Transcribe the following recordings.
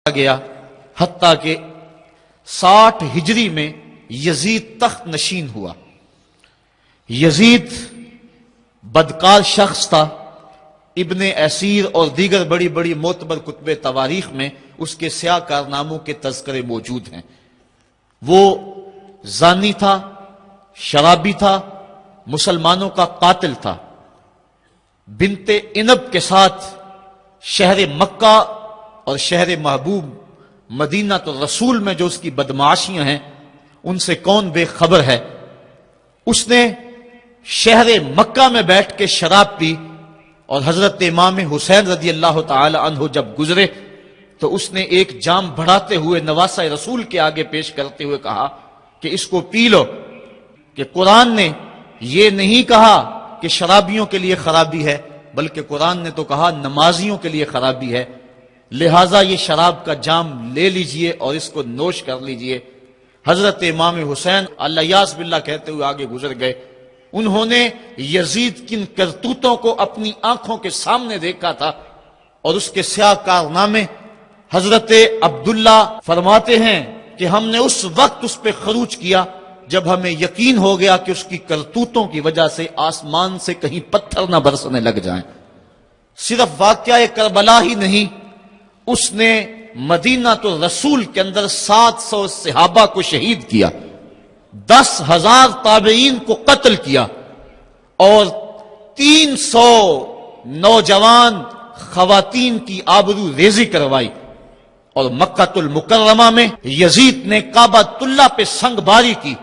گیا حتیٰ کہ 60 ہجری میں یزید تخت نشین ہوا۔ یزید بدکار شخص تھا، ابن اسیر اور دیگر بڑی بڑی معتبر کتب تواریخ میں اس کے سیاہ کارناموں کے تذکرے موجود ہیں۔ وہ زانی تھا، شرابی تھا، مسلمانوں کا قاتل تھا۔ بنت عنب کے ساتھ شہر مکہ اور شہر محبوب مدینہ تو رسول میں جو اس کی بدمعاشیاں ہیں ان سے کون بے خبر ہے۔ اس نے شہر مکہ میں بیٹھ کے شراب پی اور حضرت امام حسین رضی اللہ تعالی عنہ جب گزرے تو اس نے ایک جام بڑھاتے ہوئے نواسہ رسول کے آگے پیش کرتے ہوئے کہا کہ اس کو پی لو، کہ قرآن نے یہ نہیں کہا کہ شرابیوں کے لیے خرابی ہے، بلکہ قرآن نے تو کہا نمازیوں کے لیے خرابی ہے، لہٰذا یہ شراب کا جام لے لیجئے اور اس کو نوش کر لیجئے۔ حضرت امام حسین اللہ یاس باللہ کہتے ہوئے آگے گزر گئے۔ انہوں نے یزید کن کرتوتوں کو اپنی آنکھوں کے سامنے دیکھا تھا اور اس کے سیاہ کارنامے حضرت عبداللہ فرماتے ہیں کہ ہم نے اس وقت اس پہ خروج کیا جب ہمیں یقین ہو گیا کہ اس کی کرتوتوں کی وجہ سے آسمان سے کہیں پتھر نہ برسنے لگ جائیں۔ صرف واقعہ کربلا ہی نہیں، اس نے مدینہ تو رسول کے اندر 700 صحابہ کو شہید کیا، 10,000 تابعین کو قتل کیا اور 300 نوجوان خواتین کی آبرو ریزی کروائی۔ اور مکہ المکرمہ میں یزید نے کعبۃ اللہ پہ سنگ باری کی۔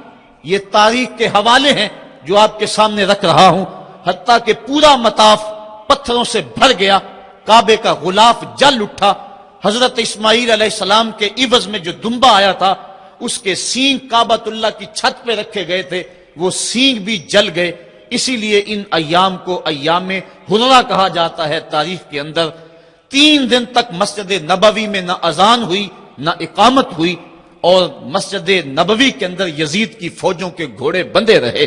یہ تاریخ کے حوالے ہیں جو آپ کے سامنے رکھ رہا ہوں۔ حتیٰ کہ پورا مطاف پتھروں سے بھر گیا، کعبے کا غلاف جل اٹھا۔ حضرت اسماعیل علیہ السلام کے عوض میں جو دمبا آیا تھا اس کے سینگ کعبۃ اللہ کی چھت پہ رکھے گئے تھے، وہ سینگ بھی جل گئے۔ اسی لیے ان ایام کو ایام حرہ کہا جاتا ہے تاریخ کے اندر۔ 3 دن تک مسجد نبوی میں نہ اذان ہوئی نہ اقامت ہوئی اور مسجد نبوی کے اندر یزید کی فوجوں کے گھوڑے بندھے رہے۔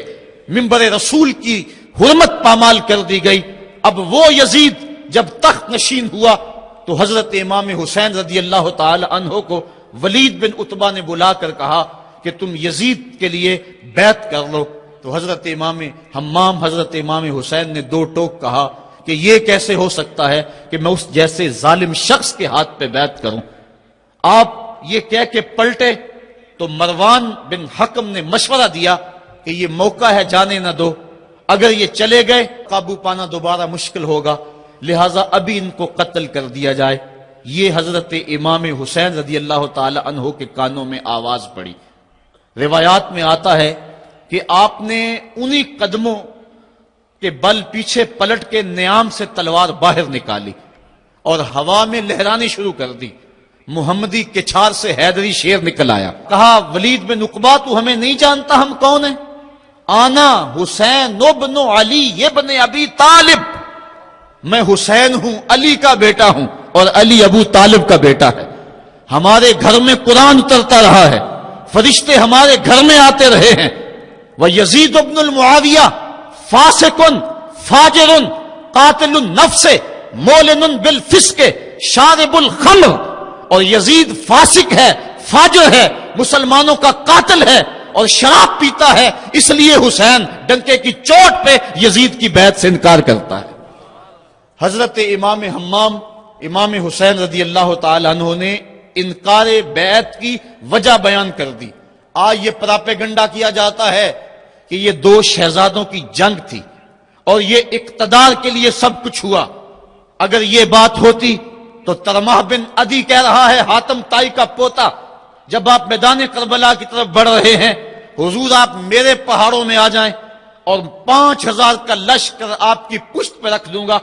منبر رسول کی حرمت پامال کر دی گئی۔ اب وہ یزید جب تخت نشین ہوا تو حضرت امام حسین رضی اللہ تعالی عنہ کو ولید بن عتبہ نے بلا کر کہا کہ تم یزید کے لیے بیعت کر لو۔ تو حضرت امام حمام حضرت امام حسین نے 2 ٹوک کہا کہ یہ کیسے ہو سکتا ہے کہ میں اس جیسے ظالم شخص کے ہاتھ پہ بیعت کروں۔ آپ یہ کہہ کے پلٹے تو مروان بن حکم نے مشورہ دیا کہ یہ موقع ہے جانے نہ دو، اگر یہ چلے گئے قابو پانا دوبارہ مشکل ہوگا، لہٰذا ابھی ان کو قتل کر دیا جائے۔ یہ حضرت امام حسین رضی اللہ تعالی عنہ کے کانوں میں آواز پڑی۔ روایات میں آتا ہے کہ آپ نے انہی قدموں کے بل پیچھے پلٹ کے نیام سے تلوار باہر نکالی اور ہوا میں لہرانی شروع کر دی۔ محمدی کچھار سے حیدری شیر نکل آیا۔ کہا ولید بن عقبہ تو ہمیں نہیں جانتا ہم کون ہیں؟ آنا حسین ابن علی ابن ابی طالب، میں حسین ہوں، علی کا بیٹا ہوں اور علی ابو طالب کا بیٹا ہے۔ ہمارے گھر میں قرآن اترتا رہا ہے، فرشتے ہمارے گھر میں آتے رہے ہیں۔ وَيَزِيدُ ابن المعاویہ فاسقن فاجر قاتل النفس مولن بالفسق شارب الخمر، اور یزید فاسق ہے، فاجر ہے، مسلمانوں کا قاتل ہے اور شراب پیتا ہے، اس لیے حسین ڈنکے کی چوٹ پہ یزید کی بیعت سے انکار کرتا ہے۔ حضرت امام حمام امام حسین رضی اللہ تعالی عنہ نے انکار بیعت کی وجہ بیان کر دی۔ آج یہ پراپیگنڈا کیا جاتا ہے کہ یہ 2 شہزادوں کی جنگ تھی اور یہ اقتدار کے لیے سب کچھ ہوا۔ اگر یہ بات ہوتی تو ترمح بن عدی کہہ رہا ہے، حاتم تائی کا پوتا، جب آپ میدان کربلا کی طرف بڑھ رہے ہیں، حضور آپ میرے پہاڑوں میں آ جائیں اور 5000 کا لشکر آپ کی پشت پہ رکھ دوں گا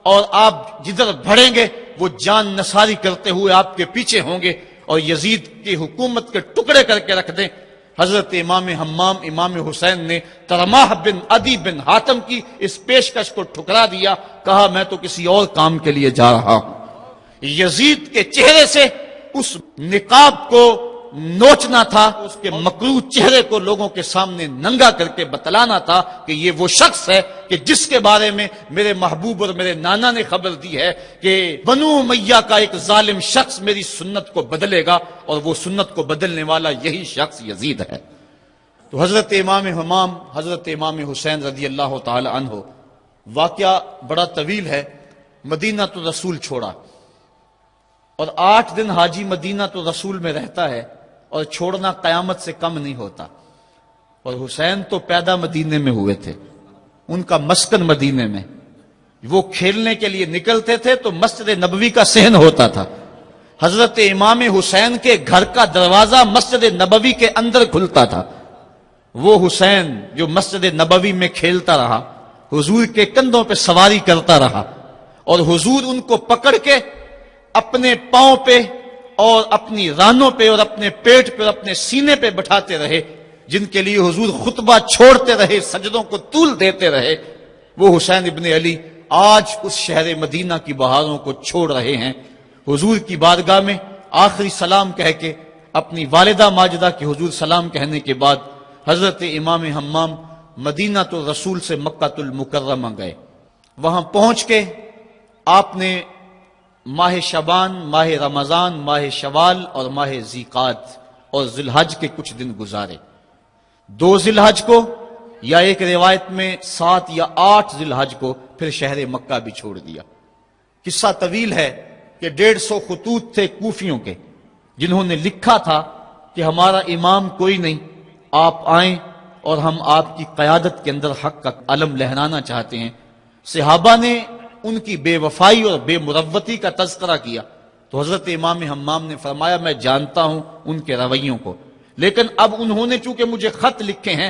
اور آپ جدھر بڑھیں گے وہ جان نثاری کرتے ہوئے آپ کے پیچھے ہوں گے اور یزید کی حکومت کے ٹکڑے کر کے رکھ دیں۔ حضرت امام حمام امام حسین نے ترمح بن عدی بن حاتم کی اس پیشکش کو ٹھکرا دیا، کہا میں تو کسی اور کام کے لیے جا رہا ہوں۔ یزید کے چہرے سے اس نقاب کو نوچنا تھا، اس کے مکروہ چہرے کو لوگوں کے سامنے ننگا کر کے بتلانا تھا کہ یہ وہ شخص ہے کہ جس کے بارے میں میرے محبوب اور میرے نانا نے خبر دی ہے کہ بنو امیہ کا ایک ظالم شخص میری سنت کو بدلے گا، اور وہ سنت کو بدلنے والا یہی شخص یزید ہے۔ تو حضرت امام حمام حضرت امام حسین رضی اللہ تعالی عنہ، واقعہ بڑا طویل ہے، مدینہ تو رسول چھوڑا، اور 8 دن حاجی مدینہ تو رسول میں رہتا ہے، اور چھوڑنا قیامت سے کم نہیں ہوتا۔ اور حسین تو پیدا مدینے میں ہوئے تھے، ان کا مسکن مدینے میں، وہ کھیلنے کے لیے نکلتے تھے تو مسجد نبوی کا صحن ہوتا تھا۔ حضرت امام حسین کے گھر کا دروازہ مسجد نبوی کے اندر کھلتا تھا۔ وہ حسین جو مسجد نبوی میں کھیلتا رہا، حضور کے کندھوں پہ سواری کرتا رہا، اور حضور ان کو پکڑ کے اپنے پاؤں پہ اور اپنی رانوں پہ اور اپنے پیٹ پہ اور اپنے سینے پہ بٹھاتے رہے، جن کے لیے حضور خطبہ چھوڑتے رہے، سجدوں کو طول دیتے رہے۔ وہ حسین ابن علی آج اس شہر مدینہ کی بہاروں کو چھوڑ رہے ہیں۔ حضور کی بارگاہ میں آخری سلام کہہ کے اپنی والدہ ماجدہ کی حضور سلام کہنے کے بعد حضرت امام حمام مدینہ تو رسول سے مکہ المکرمہ گئے۔ وہاں پہنچ کے آپ نے ماہ شعبان، ماہ رمضان، ماہ شوال اور ماہ ذیقعد اور ذی الحج کے کچھ دن گزارے۔ 2 ذی الحج کو، یا ایک روایت میں 7 یا 8 ذی الحج کو پھر شہر مکہ بھی چھوڑ دیا۔ قصہ طویل ہے کہ 150 خطوط تھے کوفیوں کے، جنہوں نے لکھا تھا کہ ہمارا امام کوئی نہیں، آپ آئیں اور ہم آپ کی قیادت کے اندر حق کا علم لہرانا چاہتے ہیں۔ صحابہ نے ان کی بے وفائی اور بے مروتی کا تذکرہ کیا تو حضرت امام حمام نے فرمایا میں جانتا ہوں ان کے رویوں کو، لیکن اب انہوں نے چونکہ مجھے خط لکھے ہیں،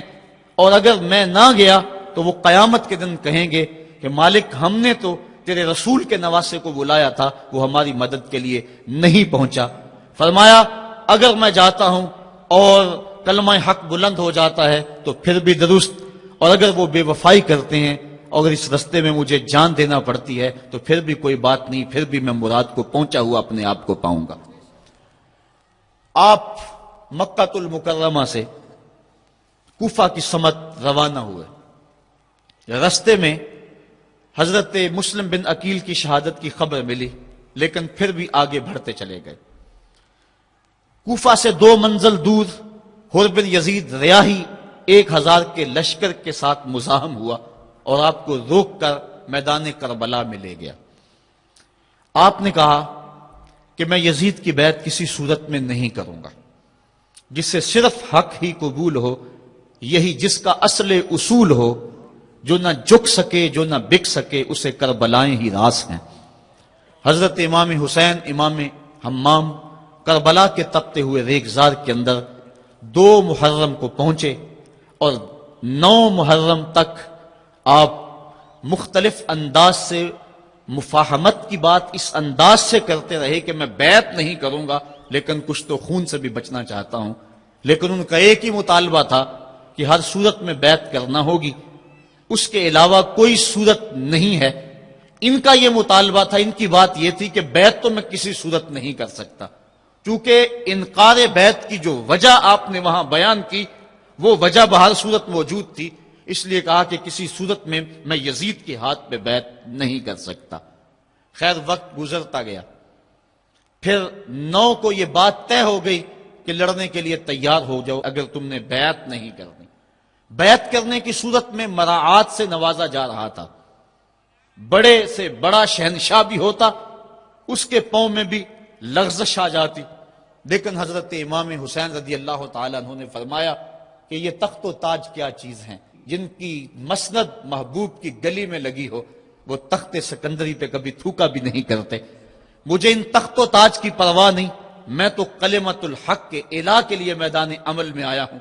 اور اگر میں نہ گیا تو وہ قیامت کے دن کہیں گے کہ مالک ہم نے تو تیرے رسول کے نواسے کو بلایا تھا، وہ ہماری مدد کے لیے نہیں پہنچا۔ فرمایا اگر میں جاتا ہوں اور کلمہ حق بلند ہو جاتا ہے تو پھر بھی درست، اور اگر وہ بے وفائی کرتے ہیں اور اس رستے میں مجھے جان دینا پڑتی ہے تو پھر بھی کوئی بات نہیں، پھر بھی میں مراد کو پہنچا ہوا اپنے آپ کو پاؤں گا۔ آپ مکہ المکرمہ سے کوفہ کی سمت روانہ ہوئے۔ رستے میں حضرت مسلم بن عقیل کی شہادت کی خبر ملی، لیکن پھر بھی آگے بڑھتے چلے گئے۔ کوفہ سے 2 منزل دور حر بن یزید ریاحی 1000 کے لشکر کے ساتھ مزاحم ہوا اور آپ کو روک کر میدان کربلا میں لے گیا۔ آپ نے کہا کہ میں یزید کی بیعت کسی صورت میں نہیں کروں گا، جس سے صرف حق ہی قبول ہو، یہی جس کا اصل اصول ہو، جو نہ جھک سکے جو نہ بک سکے، اسے کربلائیں ہی راس ہیں۔ حضرت امام حسین امام حمام کربلا کے تپتے ہوئے ریگزار کے اندر 2 محرم کو پہنچے، اور 9 محرم تک آپ مختلف انداز سے مفاہمت کی بات اس انداز سے کرتے رہے کہ میں بیعت نہیں کروں گا، لیکن کچھ تو خون سے بھی بچنا چاہتا ہوں۔ لیکن ان کا ایک ہی مطالبہ تھا کہ ہر صورت میں بیعت کرنا ہوگی، اس کے علاوہ کوئی صورت نہیں ہے۔ ان کا یہ مطالبہ تھا، ان کی بات یہ تھی کہ بیعت تو میں کسی صورت نہیں کر سکتا، چونکہ انکار بیعت کی جو وجہ آپ نے وہاں بیان کی وہ وجہ بہر صورت موجود تھی، اس لیے کہا کہ کسی صورت میں میں یزید کے ہاتھ پہ بیعت نہیں کر سکتا۔ خیر وقت گزرتا گیا، پھر 9 کو یہ بات طے ہو گئی کہ لڑنے کے لیے تیار ہو جاؤ اگر تم نے بیعت نہیں کرنی۔ بیعت کرنے کی صورت میں مراعات سے نوازا جا رہا تھا، بڑے سے بڑا شہنشاہ بھی ہوتا اس کے پاؤں میں بھی لغزش آ جاتی، لیکن حضرت امام حسین رضی اللہ تعالیٰ عنہ نے فرمایا کہ یہ تخت و تاج کیا چیز ہیں، جن کی مسند محبوب کی گلی میں لگی ہو وہ تخت سکندری پہ کبھی تھوکا بھی نہیں کرتے۔ مجھے ان تخت و تاج کی پرواہ نہیں، میں تو کلمت الحق کے اعلیٰ کے لیے میدان عمل میں آیا ہوں۔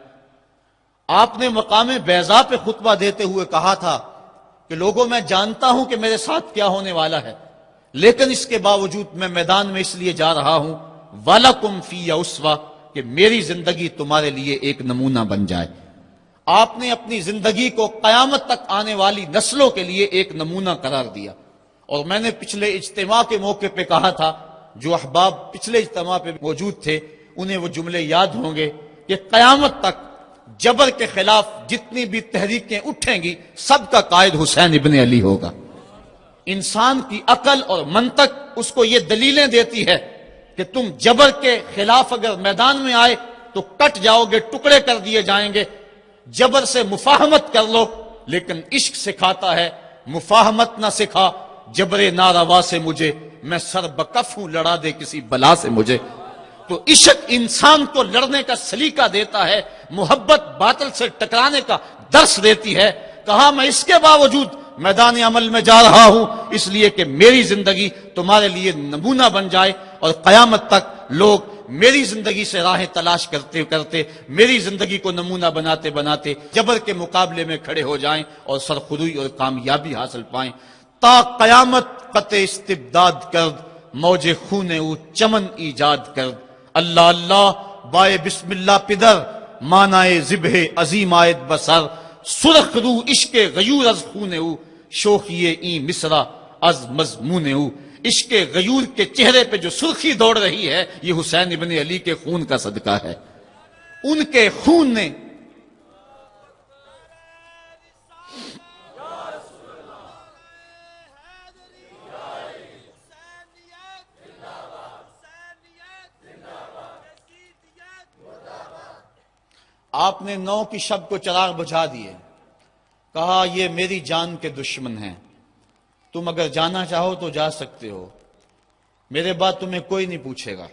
آپ نے مقام بیضا پہ خطبہ دیتے ہوئے کہا تھا کہ لوگوں میں جانتا ہوں کہ میرے ساتھ کیا ہونے والا ہے، لیکن اس کے باوجود میں میدان میں اس لیے جا رہا ہوں وَلَكُمْ فِيَّ أُسْوَةٌ کہ میری زندگی تمہارے لیے ایک نمونہ بن جائے۔ آپ نے اپنی زندگی کو قیامت تک آنے والی نسلوں کے لیے ایک نمونہ قرار دیا، اور میں نے پچھلے اجتماع کے موقع پہ کہا تھا، جو احباب پچھلے اجتماع پہ موجود تھے انہیں وہ جملے یاد ہوں گے کہ قیامت تک جبر کے خلاف جتنی بھی تحریکیں اٹھیں گی سب کا قائد حسین ابن علی ہوگا۔ انسان کی عقل اور منطق اس کو یہ دلیلیں دیتی ہے کہ تم جبر کے خلاف اگر میدان میں آئے تو کٹ جاؤ گے، ٹکڑے کر دیے جائیں گے۔ جبر سے مفاہمت کر لو، لیکن عشق سکھاتا ہے مفاہمت نہ سکھا، جبر ناروا سے مجھے، میں سر بکف ہوں، لڑا دے کسی بلا سے مجھے۔ تو عشق انسان کو لڑنے کا سلیقہ دیتا ہے، محبت باطل سے ٹکرانے کا درس دیتی ہے۔ کہا میں اس کے باوجود میدان عمل میں جا رہا ہوں اس لیے کہ میری زندگی تمہارے لیے نمونہ بن جائے اور قیامت تک لوگ میری زندگی سے راہیں تلاش کرتے کرتے میری زندگی کو نمونہ بناتے بناتے جبر کے مقابلے میں کھڑے ہو جائیں اور سرخروئی اور کامیابی حاصل پائیں۔ تا قیامت قطع استبداد کرد، موج خون او چمن ایجاد کرد۔ اللہ اللہ بائے بسم اللہ پدر، مانائے ذبح عظیم آیت بسر۔ سرخ رو عشق غیور از خون او، شوخی این مصرع از مضمون او۔ عشق غیور کے چہرے پہ جو سرخی دوڑ رہی ہے یہ حسین ابن علی کے خون کا صدقہ ہے۔ ان کے خون نے آپ نے 9 کی شب کو چراغ بجھا دیے، کہا یہ میری جان کے دشمن ہیں، تم اگر جانا چاہو تو جا سکتے ہو، میرے بعد تمہیں کوئی نہیں پوچھے گا۔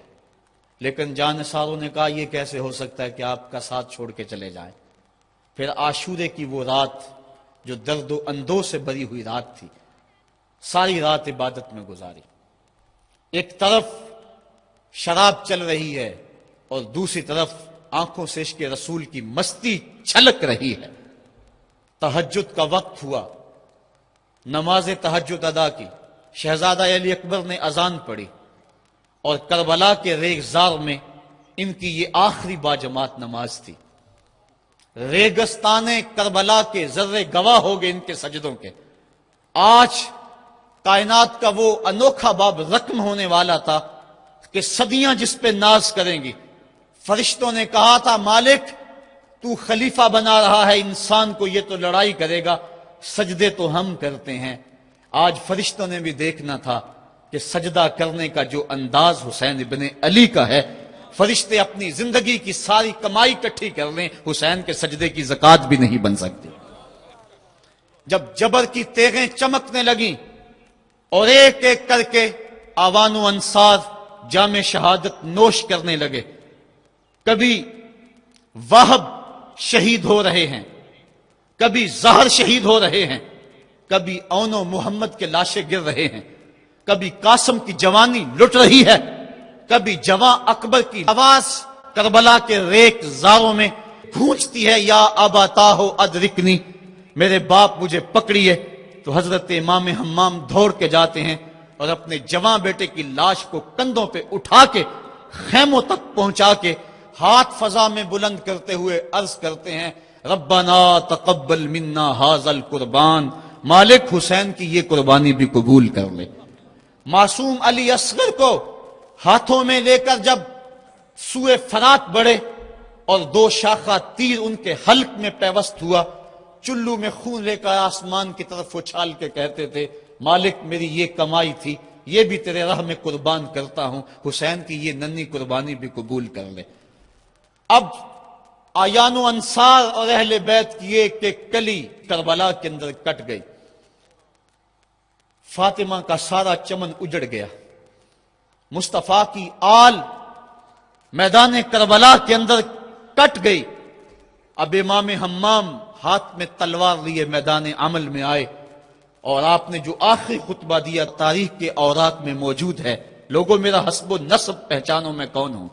لیکن جانثاروں نے کہا یہ کیسے ہو سکتا ہے کہ آپ کا ساتھ چھوڑ کے چلے جائیں۔ پھر عاشورے کی وہ رات جو درد و اندوہ سے بھری ہوئی رات تھی، ساری رات عبادت میں گزاری۔ ایک طرف شراب چل رہی ہے اور دوسری طرف آنکھوں سے عشق رسول کی مستی چھلک رہی ہے۔ تہجد کا وقت ہوا، نماز تہجد ادا کی، شہزادہ علی اکبر نے اذان پڑھی اور کربلا کے ریگزار میں ان کی یہ آخری باجماعت نماز تھی۔ ریگستان کربلا کے ذرے گواہ ہو گئے ان کے سجدوں کے۔ آج کائنات کا وہ انوکھا باب رقم ہونے والا تھا کہ صدیاں جس پہ ناز کریں گی۔ فرشتوں نے کہا تھا مالک تو خلیفہ بنا رہا ہے انسان کو، یہ تو لڑائی کرے گا، سجدے تو ہم کرتے ہیں۔ آج فرشتوں نے بھی دیکھنا تھا کہ سجدہ کرنے کا جو انداز حسین ابن علی کا ہے، فرشتے اپنی زندگی کی ساری کمائی اکٹھی کر لیں، حسین کے سجدے کی زکوٰۃ بھی نہیں بن سکتی۔ جب جبر کی تیغیں چمکنے لگیں اور ایک ایک کر کے آوان و انصار جام شہادت نوش کرنے لگے، کبھی وہب شہید ہو رہے ہیں، کبھی زہر شہید ہو رہے ہیں، کبھی اون و محمد کے لاشیں گر رہے ہیں، کبھی قاسم کی جوانی لٹ رہی ہے، کبھی جواں اکبر کی آواز کربلا کے ریگ زاروں میں گونجتی ہے، یا ابا ہو ادرکنی، میرے باپ مجھے پکڑیے۔ تو حضرت امام حمام دوڑ کے جاتے ہیں اور اپنے جواں بیٹے کی لاش کو کندھوں پہ اٹھا کے خیموں تک پہنچا کے ہاتھ فضا میں بلند کرتے ہوئے عرض کرتے ہیں ربنا تقبل منا ھذا القربان، مالک حسین کی یہ قربانی بھی قبول کر لے۔ معصوم علی اصغر کو ہاتھوں میں لے کر جب سوئے فرات بڑھے اور 2 شاخہ تیر ان کے حلق میں پیوست ہوا، چلو میں خون لے کر آسمان کی طرف اچھال کے کہتے تھے مالک میری یہ کمائی تھی، یہ بھی تیرے راہ میں قربان کرتا ہوں، حسین کی یہ ننھی قربانی بھی قبول کر لے۔ اب آیان و انصار اور اہل بیت کی ایک ایک کلی کربلا کے اندر کٹ گئی، فاطمہ کا سارا چمن اجڑ گیا، مصطفیٰ کی آل میدان کربلا کے اندر کٹ گئی۔ اب امام حمام ہاتھ میں تلوار لیے میدان عمل میں آئے اور آپ نے جو آخری خطبہ دیا تاریخ کے اوراق میں موجود ہے، لوگوں میرا حسب و نسب پہچانو میں کون ہوں،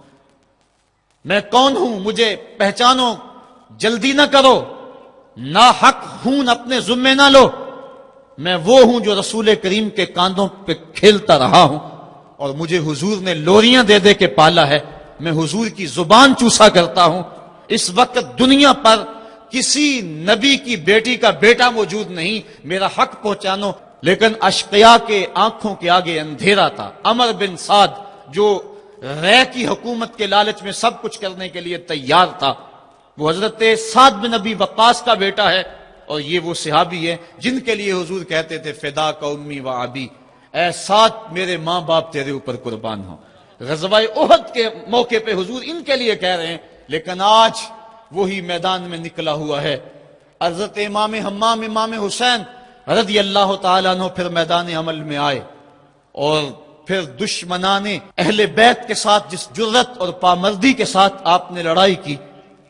میں کون ہوں مجھے پہچانو، جلدی نہ کرو، ناحق خون اپنے ذمے نہ لو، میں وہ ہوں جو رسول کریم کے کاندھوں پہ کھیلتا رہا ہوں اور مجھے حضور نے لوریاں دے دے کے پالا ہے، میں حضور کی زبان چوسا کرتا ہوں۔ اس وقت دنیا پر کسی نبی کی بیٹی کا بیٹا موجود نہیں، میرا حق پہنچانو۔ لیکن اشقیاء کے آنکھوں کے آگے اندھیرا تھا۔ عمر بن سعد جو رے کی حکومت کے لالچ میں سب کچھ کرنے کے لیے تیار تھا، وہ حضرت سعد بن ابی وقاص کا بیٹا ہے، اور یہ وہ صحابی ہے جن کے لیے حضور کہتے تھے فدا کا امی و ابی، اے سعد میرے ماں باپ تیرے اوپر قربان ہوں۔ غزوہ احد کے موقع پہ حضور ان کے لیے کہہ رہے ہیں، لیکن آج وہی میدان میں نکلا ہوا ہے۔ حضرت امام حمام امام حسین رضی اللہ تعالیٰ عنہ پھر میدان عمل میں آئے، اور پھر دشمنان اہل بیت کے ساتھ جس جرت اور پامردی کے ساتھ آپ نے لڑائی کی،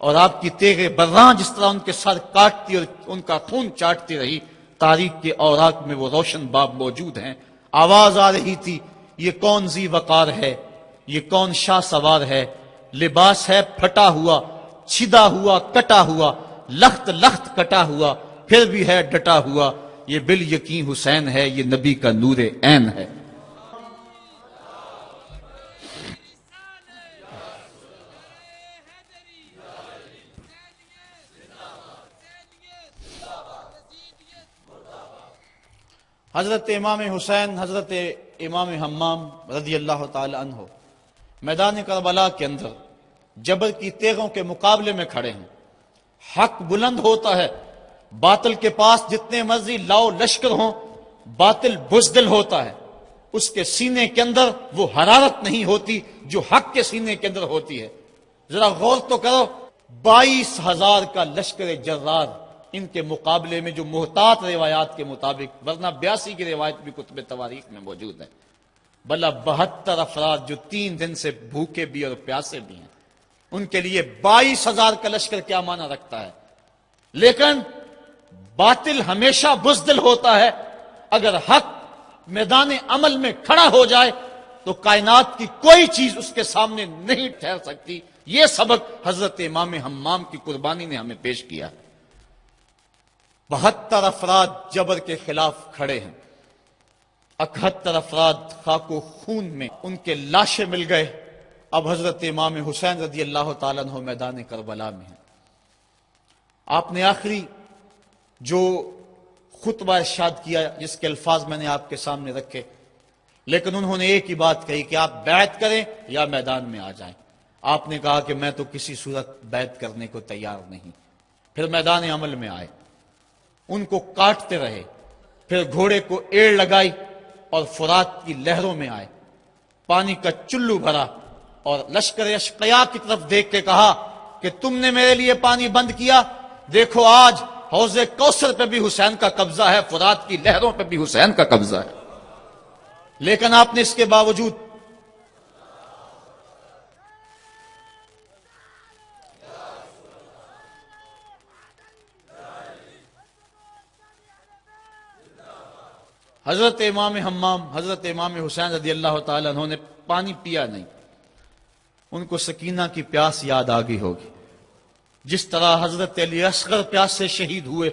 اور آپ کی تیغ براں جس طرح ان کے سر کاٹتی اور ان کا خون چاٹتی رہی، تاریخ کے اوراق میں وہ روشن باب موجود ہیں۔ آواز آ رہی تھی، یہ کون ذی وقار ہے، یہ کون شاہ سوار ہے، لباس ہے پھٹا ہوا، چھدا ہوا، کٹا ہوا، لخت لخت کٹا ہوا، پھر بھی ہے ڈٹا ہوا، یہ بال یقین حسین ہے، یہ نبی کا نور عین ہے۔ حضرت امام حسین حضرت امام حمام رضی اللہ تعالی عنہ میدان کربلا کے اندر جبر کی تیغوں کے مقابلے میں کھڑے ہیں۔ حق بلند ہوتا ہے، باطل کے پاس جتنے مرضی لاؤ لشکر ہوں، باطل بزدل ہوتا ہے، اس کے سینے کے اندر وہ حرارت نہیں ہوتی جو حق کے سینے کے اندر ہوتی ہے۔ ذرا غور تو کرو، 22,000 کا لشکر جرار ان کے مقابلے میں، جو محتاط روایات کے مطابق، ورنہ 82 کی روایت بھی کتب تواریخ میں موجود ہے، بلا 72 افراد جو 3 دن سے بھوکے بھی اور پیاسے بھی ہیں، ان کے لیے 22,000 کا لشکر کیا معنی رکھتا ہے۔ لیکن باطل ہمیشہ بزدل ہوتا ہے، اگر حق میدان عمل میں کھڑا ہو جائے تو کائنات کی کوئی چیز اس کے سامنے نہیں ٹھہر سکتی۔ یہ سبق حضرت امام حمام کی قربانی نے ہمیں پیش کیا۔ 72 افراد جبر کے خلاف کھڑے ہیں، 71 افراد خاک و خون میں ان کے لاشیں مل گئے۔ اب حضرت امام حسین رضی اللہ تعالیٰ عنہ میدان کربلا میں ہیں۔ آپ نے آخری جو خطبہ ارشاد کیا، جس کے الفاظ میں نے آپ کے سامنے رکھے، لیکن انہوں نے ایک ہی بات کہی کہ آپ بیعت کریں یا میدان میں آ جائیں۔ آپ نے کہا کہ میں تو کسی صورت بیعت کرنے کو تیار نہیں۔ پھر میدان عمل میں آئے، ان کو کاٹتے رہے، پھر گھوڑے کو ایڑ لگائی اور فرات کی لہروں میں آئے، پانی کا چلو بھرا اور لشکر اشقیاء کی طرف دیکھ کے کہا کہ تم نے میرے لیے پانی بند کیا، دیکھو آج حوض کوثر پہ بھی حسین کا قبضہ ہے، فرات کی لہروں پہ بھی حسین کا قبضہ ہے۔ لیکن آپ نے اس کے باوجود حضرت امام حمام حضرت امام حسین رضی اللہ تعالیٰ عنہ نے پانی پیا نہیں۔ ان کو سکینہ کی پیاس یاد آ گئی ہوگی، جس طرح حضرت علی اصغر پیاس سے شہید ہوئے،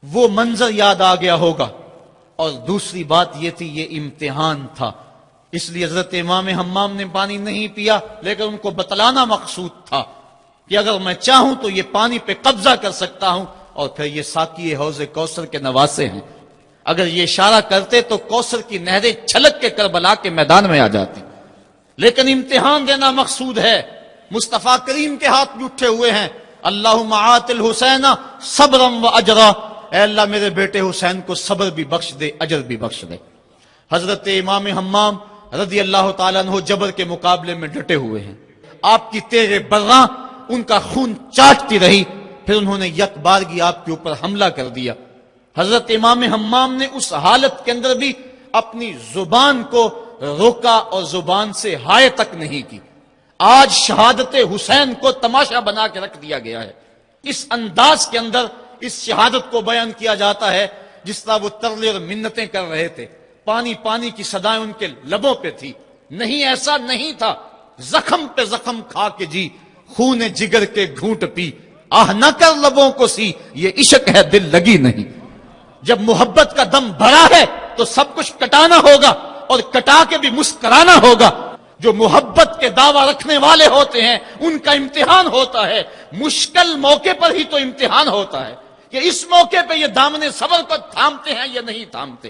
وہ منظر یاد آ گیا ہوگا۔ اور دوسری بات یہ تھی، یہ امتحان تھا، اس لیے حضرت امام حمام نے پانی نہیں پیا، لیکن ان کو بتلانا مقصود تھا کہ اگر میں چاہوں تو یہ پانی پہ قبضہ کر سکتا ہوں، اور پھر یہ ساقی حوض کوثر کے نواسے ہیں، اگر یہ اشارہ کرتے تو کوثر کی نہریں چھلک کے کربلا کے میدان میں آ جاتی۔ لیکن امتحان دینا مقصود ہے۔ مصطفیٰ کریم کے ہاتھ بھی اٹھے ہوئے ہیں، اللہم آت الحسین صبرا و اجرا، اے اللہ میرے بیٹے حسین کو صبر بھی بخش دے، اجر بھی بخش دے۔ حضرت امام حمام رضی اللہ تعالیٰ عنہ جبر کے مقابلے میں ڈٹے ہوئے ہیں، آپ کی تیغ براں ان کا خون چاٹتی رہی، پھر انہوں نے یک بارگی آپ کے اوپر حملہ کر دیا۔ حضرت امام حمام نے اس حالت کے اندر بھی اپنی زبان کو روکا اور زبان سے ہائے تک نہیں کی۔ آج شہادت حسین کو تماشا بنا کے رکھ دیا گیا ہے، اس انداز کے اندر اس شہادت کو بیان کیا جاتا ہے جس طرح وہ ترلے اور منتیں کر رہے تھے، پانی پانی کی صدائیں ان کے لبوں پہ تھی۔ نہیں، ایسا نہیں تھا، زخم پہ زخم کھا کے جی، خون جگر کے گھونٹ پی، آہ نہ کر لبوں کو سی، یہ عشق ہے دل لگی نہیں۔ جب محبت کا دم بھرا ہے تو سب کچھ کٹانا ہوگا، اور کٹا کے بھی مسکرانا ہوگا۔ جو محبت کے دعویٰ رکھنے والے ہوتے ہیں ان کا امتحان ہوتا ہے، مشکل موقع پر ہی تو امتحان ہوتا ہے کہ اس موقع پہ یہ دامن صبر کو تھامتے ہیں یا نہیں تھامتے۔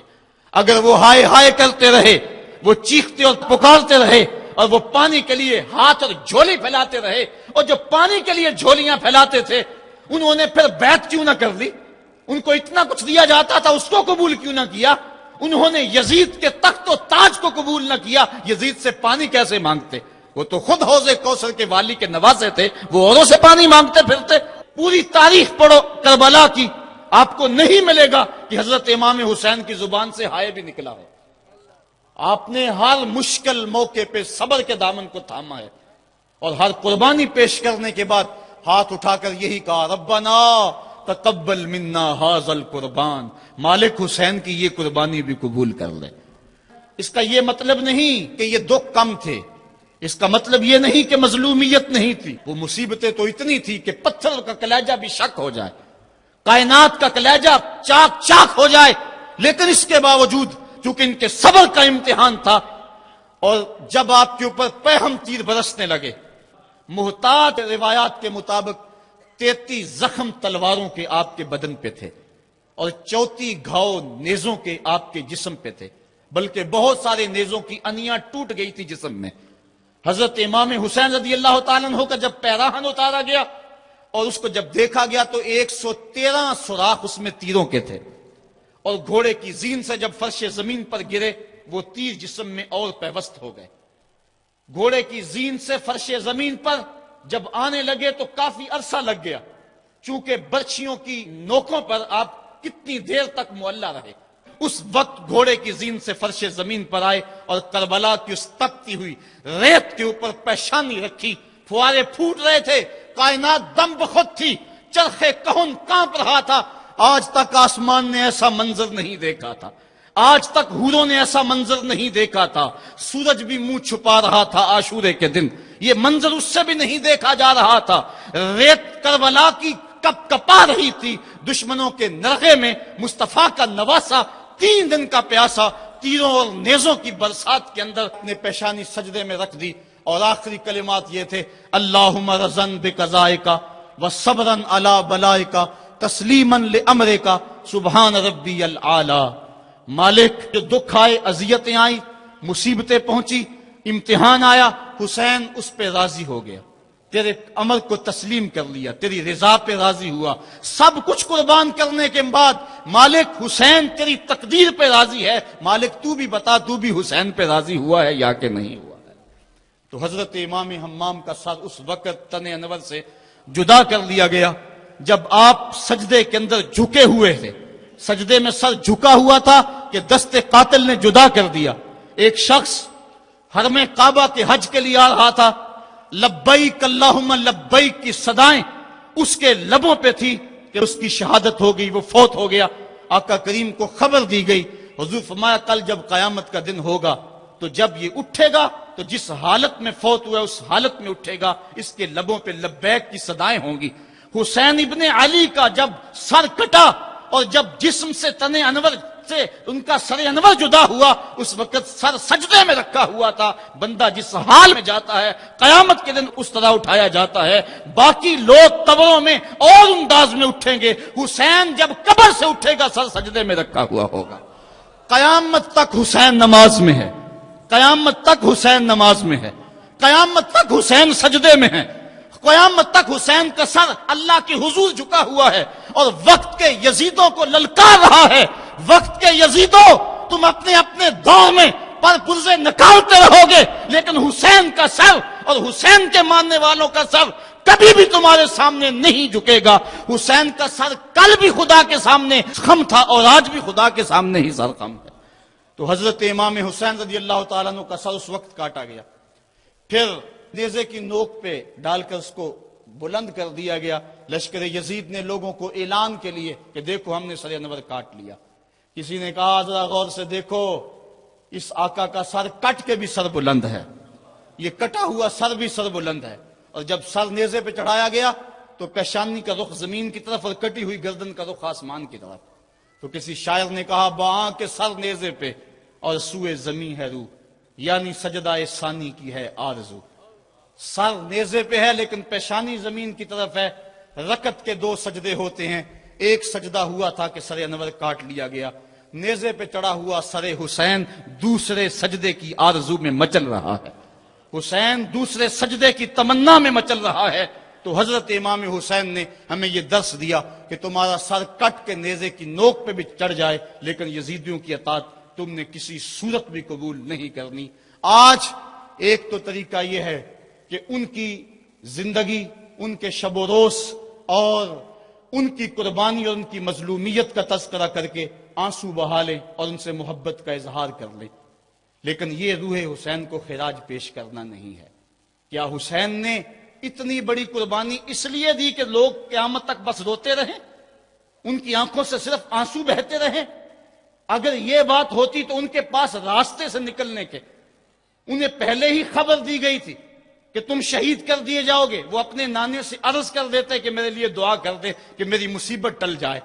اگر وہ ہائے ہائے کرتے رہے، وہ چیختے اور پکارتے رہے، اور وہ پانی کے لیے ہاتھ اور جھولی پھیلاتے رہے، اور جو پانی کے لیے جھولیاں پھیلاتے تھے انہوں نے پھر بیعت کیوں نہ کر لی؟ ان کو اتنا کچھ دیا جاتا تھا، اس کو قبول کیوں نہ کیا؟ انہوں نے یزید کے تخت و تاج کو قبول نہ کیا، یزید سے پانی کیسے مانگتے؟ وہ تو خود حوض کوثر کے والی کے نواسے تھے، وہ اوروں سے پانی مانگتے پھرتے۔ پوری تاریخ پڑھو کربلا کی، آپ کو نہیں ملے گا کہ حضرت امام حسین کی زبان سے ہائے بھی نکلا ہو۔ آپ نے ہر مشکل موقع پہ صبر کے دامن کو تھاما ہے، اور ہر قربانی پیش کرنے کے بعد ہاتھ اٹھا کر یہی کہا، ربنا تقبل منا ھذا القربان، مالک حسین کی یہ قربانی بھی قبول کر لے۔ اس کا یہ مطلب نہیں کہ یہ دکھ کم تھے، اس کا مطلب یہ نہیں کہ مظلومیت نہیں تھی، وہ مصیبتیں تو اتنی تھی کہ پتھر کا کلیجہ بھی شک ہو جائے، کائنات کا کلیجہ چاک چاک ہو جائے، لیکن اس کے باوجود چونکہ ان کے صبر کا امتحان تھا، اور جب آپ کے اوپر پہم تیر برسنے لگے، محتاط روایات کے مطابق 33 زخم تلواروں کے آپ کے بدن پہ تھے، اور 34 گھاؤ نیزوں کے آپ کے جسم پہ تھے، بلکہ بہت سارے نیزوں کی انیاں ٹوٹ گئی تھی جسم میں۔ حضرت امام حسین رضی اللہ تعالیٰ عنہ کا جب پیراہن اتارا گیا اور اس کو جب دیکھا گیا تو 113 سوراخ اس میں تیروں کے تھے، اور گھوڑے کی زین سے جب فرش زمین پر گرے وہ تیر جسم میں اور پیوست ہو گئے۔ گھوڑے کی زین سے فرش زمین پر جب آنے لگے تو کافی عرصہ لگ گیا، چونکہ برچھیوں کی نوکوں پر آپ کتنی دیر تک معلّہ رہے۔ اس وقت گھوڑے کی زین سے فرش زمین پر آئے اور کربلا کی اس تپتی ہوئی ریت کے اوپر پیشانی رکھی، فوارے پھوٹ رہے تھے، کائنات دم بخود تھی، چرخے کہن کانپ رہا تھا۔ آج تک آسمان نے ایسا منظر نہیں دیکھا تھا، آج تک حوروں نے ایسا منظر نہیں دیکھا تھا، سورج بھی منہ چھپا رہا تھا عاشورے کے دن، یہ منظر اس سے بھی نہیں دیکھا جا رہا تھا۔ ریت کربلا کی کپ کپا رہی تھی، دشمنوں کے نرغے میں مصطفیٰ کا نواسا 3 دن کا پیاسا تیروں اور نیزوں کی برسات کے اندر اپنے پیشانی سجدے میں رکھ دی، اور آخری کلمات یہ تھے، اللہم رضن بقضائک وصبرن علی بلائک تسلیمن لامرک سبحان ربی العالی۔ مالک، جو دکھ آئے، اذیتیں آئیں، مصیبتیں پہنچی، امتحان آیا، حسین اس پہ راضی ہو گیا، تیرے امر کو تسلیم کر لیا، تیری رضا پہ راضی ہوا۔ سب کچھ قربان کرنے کے بعد مالک حسین تیری تقدیر پہ راضی ہے، مالک تو بھی بتا، تو بھی حسین پہ راضی ہوا ہے یا کہ نہیں ہوا ہے؟ تو حضرت امام حمام کا سر اس وقت تن انور سے جدا کر لیا گیا جب آپ سجدے کے اندر جھکے ہوئے تھے، سجدے میں سر جھکا ہوا تھا کہ دست قاتل نے جدا کر دیا۔ ایک شخص حرم کعبہ کے حج کے لیے آ رہا تھا، لبیک اللہم لبیک کی صدائیں اس کے لبوں پہ تھی کہ اس کی شہادت ہو گئی، وہ فوت ہو گیا۔ آقا کریم کو خبر دی گئی، حضور فرمایا کل جب قیامت کا دن ہوگا تو جب یہ اٹھے گا تو جس حالت میں فوت ہوا اس حالت میں اٹھے گا، اس کے لبوں پہ لبیک کی صدائیں ہوں گی۔ حسین ابن علی کا جب سر کٹا اور جب جسم سے تن انور سے ان کا سر انور جدا ہوا، اس وقت سر سجدے میں رکھا ہوا تھا۔ بندہ جس حال میں جاتا ہے قیامت کے دن اس طرح اٹھایا جاتا ہے۔ باقی لوگ قبروں میں اور انداز میں اٹھیں گے، حسین جب قبر سے اٹھے گا سر سجدے میں رکھا ہوا ہوگا۔ قیامت تک حسین نماز میں ہے، قیامت تک حسین نماز میں ہے، قیامت تک حسین سجدے میں ہے، قیامت تک حسین کا سر اللہ کے حضور جھکا ہوا ہے، اور وقت کے یزیدوں کو للکار رہا ہے، وقت کے یزیدوں تم اپنے اپنے دور میں پر پرزے نکالتے رہو گے، لیکن حسین کا سر اور حسین کے ماننے والوں کا سر کبھی بھی تمہارے سامنے نہیں جھکے گا۔ حسین کا سر کل بھی خدا کے سامنے خم تھا اور آج بھی خدا کے سامنے ہی سر خم ہے۔ تو حضرت امام حسین رضی اللہ تعالیٰ عنہ کا سر اس وقت کاٹا گیا، پھر نیزے کی نوک پہ ڈال کر اس کو بلند کر دیا گیا۔ لشکر یزید نے لوگوں کو اعلان کے لیے کہ دیکھو ہم نے سر انور کاٹ لیا۔ کسی نے کہا ذرا غور سے دیکھو، اس آقا کا سر کٹ کے بھی سر بلند ہے، یہ کٹا ہوا سر بھی سر بلند ہے۔ اور جب سر نیزے پہ چڑھایا گیا تو پیشانی کا رخ زمین کی طرف اور کٹی ہوئی گردن کا رخ آسمان کی طرف۔ تو کسی شاعر نے کہا باں کے سر نیزے پہ اور سوئے زمین ہے روح، یعنی سجدہ ثانی کی ہے آرزو۔ سر نیزے پہ ہے لیکن پیشانی زمین کی طرف ہے۔ رکعت کے 2 سجدے ہوتے ہیں، ایک سجدہ ہوا تھا کہ سر انور کاٹ لیا گیا، نیزے پہ چڑھا ہوا سر حسین دوسرے سجدے کی آرزو میں مچل رہا ہے۔ حسین دوسرے سجدے کی تمنا میں مچل رہا ہے، تو حضرت امام حسین نے ہمیں یہ درس دیا کہ تمہارا سر کٹ کے نیزے کی نوک پہ بھی چڑھ جائے لیکن یزیدیوں کی اطاعت تم نے کسی صورت بھی قبول نہیں کرنی۔ آج ایک تو طریقہ یہ ہے کہ ان کی زندگی، ان کے شب و روز اور ان کی قربانی اور ان کی مظلومیت کا تذکرہ کر کے آنسو بہا لیں اور ان سے محبت کا اظہار کر لیں، لیکن یہ روح حسین کو خراج پیش کرنا نہیں ہے۔ کیا حسین نے اتنی بڑی قربانی اس لیے دی کہ لوگ قیامت تک بس روتے رہیں، ان کی آنکھوں سے صرف آنسو بہتے رہیں؟ اگر یہ بات ہوتی تو ان کے پاس راستے سے نکلنے کے، انہیں پہلے ہی خبر دی گئی تھی کہ تم شہید کر دیے جاؤ گے، وہ اپنے نانے سے عرض کر دیتے کہ میرے لیے دعا کر دے کہ میری مصیبت ٹل جائے،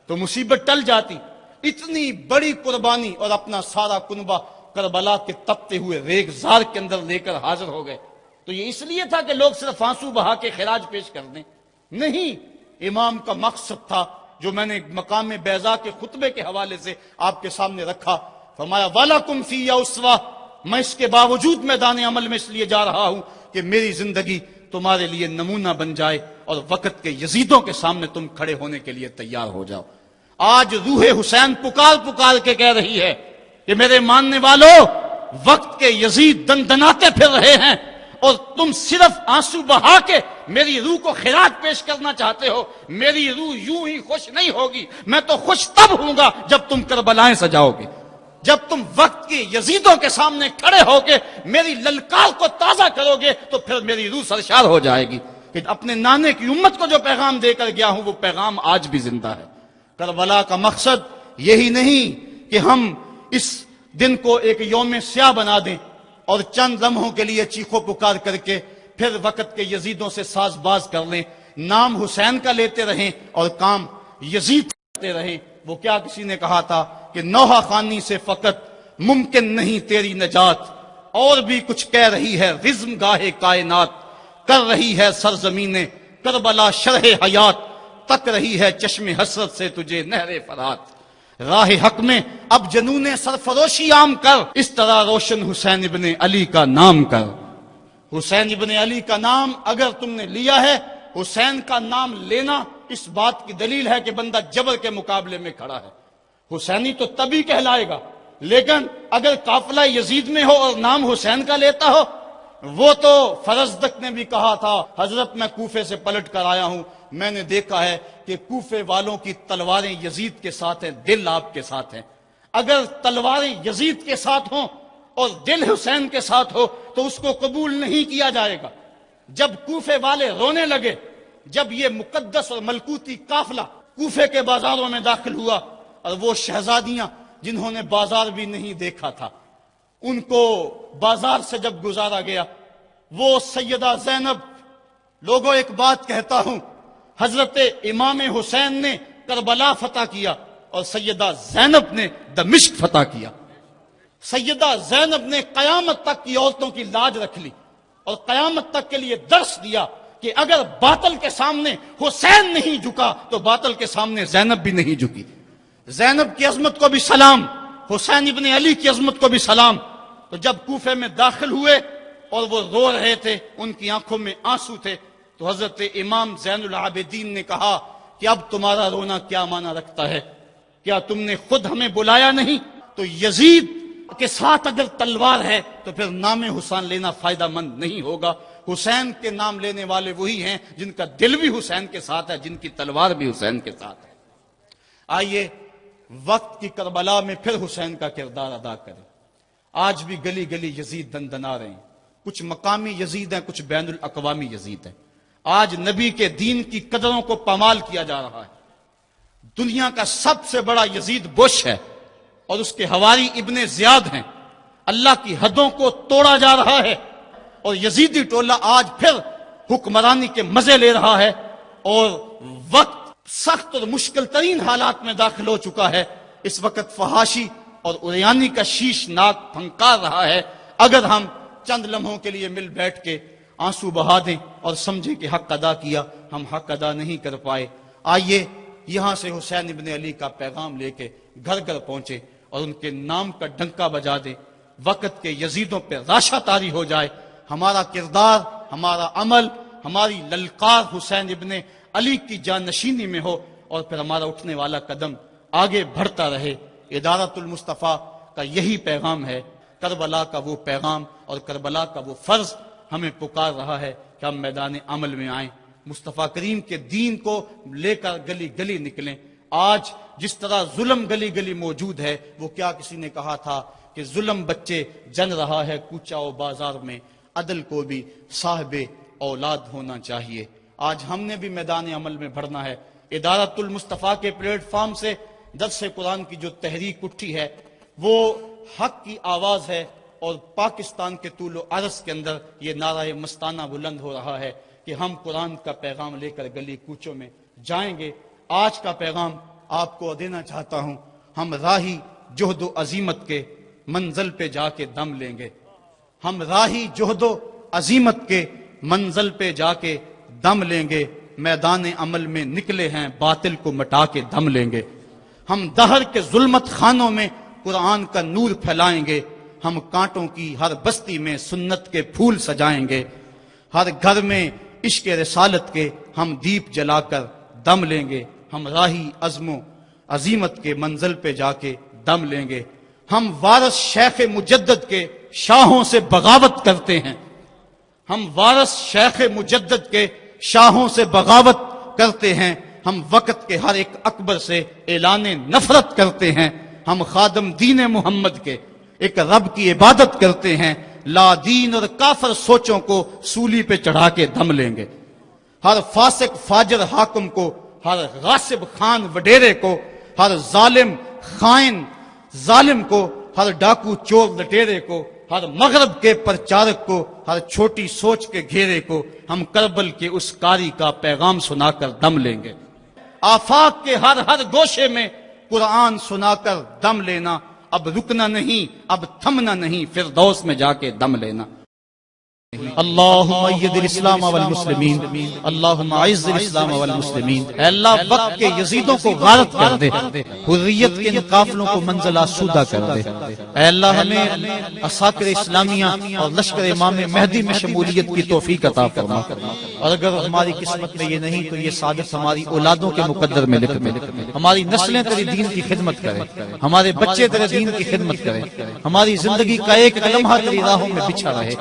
تو مصیبت ٹل جاتی۔ اتنی بڑی قربانی اور اپنا سارا کنبہ کربلا کے تپتے ہوئے ریگزار کے اندر لے کر حاضر ہو گئے، تو یہ اس لیے تھا کہ لوگ صرف آنسو بہا کے خراج پیش کر دیں؟ نہیں، امام کا مقصد تھا جو میں نے مقام بیضا کے خطبے کے حوالے سے آپ کے سامنے رکھا۔ فرمایا وَلَكُمْ فِيَّ أُسْوَةٌ، میں اس کے باوجود میدان عمل میں اس لیے جا رہا ہوں کہ میری زندگی تمہارے لیے نمونہ بن جائے اور وقت کے یزیدوں کے سامنے تم کھڑے ہونے کے لیے تیار ہو جاؤ۔ آج روح حسین پکار پکار کے کہہ رہی ہے کہ میرے ماننے والوں، وقت کے یزید دندناتے پھر رہے ہیں اور تم صرف آنسو بہا کے میری روح کو خراج پیش کرنا چاہتے ہو۔ میری روح یوں ہی خوش نہیں ہوگی، میں تو خوش تب ہوں گا جب تم کربلائیں سجاؤ گے، جب تم وقت کی یزیدوں کے سامنے کھڑے ہو کے میری للکار کو تازہ کرو گے تو پھر میری روح سرشار ہو جائے گی کہ اپنے نانے کی امت کو جو پیغام دے کر گیا ہوں وہ پیغام آج بھی زندہ ہے۔ کربلا کا مقصد یہی نہیں کہ ہم اس دن کو ایک یوم سیاہ بنا دیں اور چند لمحوں کے لیے چیخو پکار کر کے پھر وقت کے یزیدوں سے ساز باز کر لیں، نام حسین کا لیتے رہیں اور کام یزید کرتے رہیں۔ وہ کیا کسی نے کہا تھا کہ نوحہ خوانی سے فقط ممکن نہیں تیری نجات، اور بھی کچھ کہہ رہی ہے رزم گاہ کائنات، کر رہی ہے سرزمین کربلا شرح حیات، تک رہی ہے چشم حسرت سے تجھے نہر فرات۔ راہ حق میں اب جنون سرفروشی عام کر، اس طرح روشن حسین ابن علی کا نام کر۔ حسین ابن علی کا نام اگر تم نے لیا ہے، حسین کا نام لینا اس بات کی دلیل ہے کہ بندہ جبر کے مقابلے میں کھڑا ہے۔ حسینی تو تبھی کہلائے گا، لیکن اگر قافلہ یزید میں ہو اور نام حسین کا لیتا ہو، وہ تو فرزدق نے بھی کہا تھا حضرت میں کوفے سے پلٹ کر آیا ہوں، میں نے دیکھا ہے کہ کوفے والوں کی تلواریں یزید کے ساتھ ہیں، دل آپ کے ساتھ ہیں۔ اگر تلواریں یزید کے ساتھ ہوں اور دل حسین کے ساتھ ہو تو اس کو قبول نہیں کیا جائے گا۔ جب کوفے والے رونے لگے، جب یہ مقدس اور ملکوتی قافلہ کوفے کے بازاروں میں داخل ہوا اور وہ شہزادیاں جنہوں نے بازار بھی نہیں دیکھا تھا، ان کو بازار سے جب گزارا گیا، وہ سیدہ زینب، لوگوں ایک بات کہتا ہوں، حضرت امام حسین نے کربلا فتح کیا اور سیدہ زینب نے دمشق فتح کیا۔ سیدہ زینب نے قیامت تک کی عورتوں کی لاج رکھ لی اور قیامت تک کے لیے درس دیا کہ اگر باطل کے سامنے حسین نہیں جھکا تو باطل کے سامنے زینب بھی نہیں جھکی۔ زینب کی عظمت کو بھی سلام، حسین ابن علی کی عظمت کو بھی سلام۔ تو جب کوفے میں داخل ہوئے اور وہ رو رہے تھے، ان کی آنکھوں میں آنسو تھے، تو حضرت امام زین العابدین نے کہا کہ اب تمہارا رونا کیا معنی رکھتا ہے؟ کیا تم نے خود ہمیں بلایا نہیں؟ تو یزید کے ساتھ اگر تلوار ہے تو پھر نام حسین لینا فائدہ مند نہیں ہوگا۔ حسین کے نام لینے والے وہی ہیں جن کا دل بھی حسین کے ساتھ ہے، جن کی تلوار بھی حسین کے ساتھ ہے۔ آئیے وقت کی کربلا میں پھر حسین کا کردار ادا کریں۔ آج بھی گلی گلی یزید دندنا رہے ہیں، کچھ مقامی یزید ہیں، کچھ بین الاقوامی یزید ہیں۔ آج نبی کے دین کی قدروں کو پامال کیا جا رہا ہے۔ دنیا کا سب سے بڑا یزید بش ہے اور اس کے حواری ابن زیاد ہیں۔ اللہ کی حدوں کو توڑا جا رہا ہے اور یزیدی ٹولہ آج پھر حکمرانی کے مزے لے رہا ہے، اور وقت سخت اور مشکل ترین حالات میں داخل ہو چکا ہے۔ اس وقت فحاشی اور عریانی کا شیش ناک پھنکار رہا ہے۔ اگر ہم چند لمحوں کے لیے مل بیٹھ کے آنسو بہا دیں اور سمجھیں کہ حق ادا کیا، ہم حق ادا نہیں کر پائے۔ آئیے یہاں سے حسین ابن علی کا پیغام لے کے گھر گھر پہنچے اور ان کے نام کا ڈنکا بجا دیں، وقت کے یزیدوں پہ راشا طاری ہو جائے۔ ہمارا کردار، ہمارا عمل، ہماری للکار حسین ابن علی کی جانشینی میں ہو، اور پھر ہمارا اٹھنے والا قدم آگے بڑھتا رہے۔ ادارت المصطفیٰ کا یہی پیغام ہے، کربلا کا وہ پیغام اور کربلا کا وہ فرض ہمیں پکار رہا ہے کہ ہم میدان عمل میں آئیں، مصطفیٰ کریم کے دین کو لے کر گلی گلی نکلیں۔ آج جس طرح ظلم گلی گلی موجود ہے، وہ کیا کسی نے کہا تھا کہ ظلم بچے جن رہا ہے کوچہ و بازار میں، عدل کو بھی صاحب اولاد ہونا چاہیے۔ آج ہم نے بھی میدان عمل میں بڑھنا ہے۔ ادارت المصطفیٰ کے پلیٹ فارم سے درس قرآن کی جو تحریک اٹھی ہے، وہ حق کی آواز ہے، اور پاکستان کے طول و عرض کے اندر یہ نعرہ مستانہ بلند ہو رہا ہے کہ ہم قرآن کا پیغام لے کر گلی کوچوں میں جائیں گے۔ آج کا پیغام آپ کو دینا چاہتا ہوں، ہم راہی جہد و عظیمت کے منزل پہ جا کے دم لیں گے۔ ہم راہی جہد و عظیمت کے منزل پہ جا کے دم لیں گے، میدان عمل میں نکلے ہیں باطل کو مٹا کے دم لیں گے۔ ہم دہر کے ظلمت خانوں میں قرآن کا نور پھیلائیں گے، ہم کانٹوں کی ہر بستی میں سنت کے پھول سجائیں گے، ہر گھر میں عشق رسالت کے ہم دیپ جلا کر دم لیں گے۔ ہم راہی عزم و عظیمت کے منزل پہ جا کے دم لیں گے۔ ہم وارث شیخ مجدد کے شاہوں سے بغاوت کرتے ہیں، ہم وارث شیخ مجدد کے شاہوں سے بغاوت کرتے ہیں، ہم وقت کے ہر ایک اکبر سے اعلان نفرت کرتے ہیں، ہم خادم دین محمد کے ایک رب کی عبادت کرتے ہیں، لا دین اور کافر سوچوں کو سولی پہ چڑھا کے دم لیں گے۔ ہر فاسق فاجر حاکم کو، ہر غاصب خان وڈیرے کو، ہر ظالم خائن ظالم کو، ہر ڈاکو چور لٹیرے کو، ہر مغرب کے پرچارک کو، ہر چھوٹی سوچ کے گھیرے کو ہم کربل کے اس کاری کا پیغام سنا کر دم لیں گے۔ آفاق کے ہر ہر گوشے میں قرآن سنا کر دم لینا، اب رکنا نہیں، اب تھمنا نہیں، فردوس میں جا کے دم لینا۔ اللہم اید الاسلام والمسلمین، اللہم اعز الاسلام والمسلمین۔ اے اللہ وقت کے یزیدوں کو غارت کر دے، حریت کے ان قافلوں کو منزل آسودہ کر دے۔ اے اللہ ہمیں عساکر اسلامیہ اور لشکر امام مہدی میں شمولیت کی توفیق عطا فرما، اور اگر ہماری قسمت میں یہ نہیں تو یہ سعادت ہماری اولادوں کے مقدر میں لکھ دے۔ ہماری نسلیں تیرے دین کی خدمت کریں، ہمارے بچے تیرے دین کی خدمت کریں، ہماری زندگی کا ایک لمحہ تیری راہوں میں بچھا رہے۔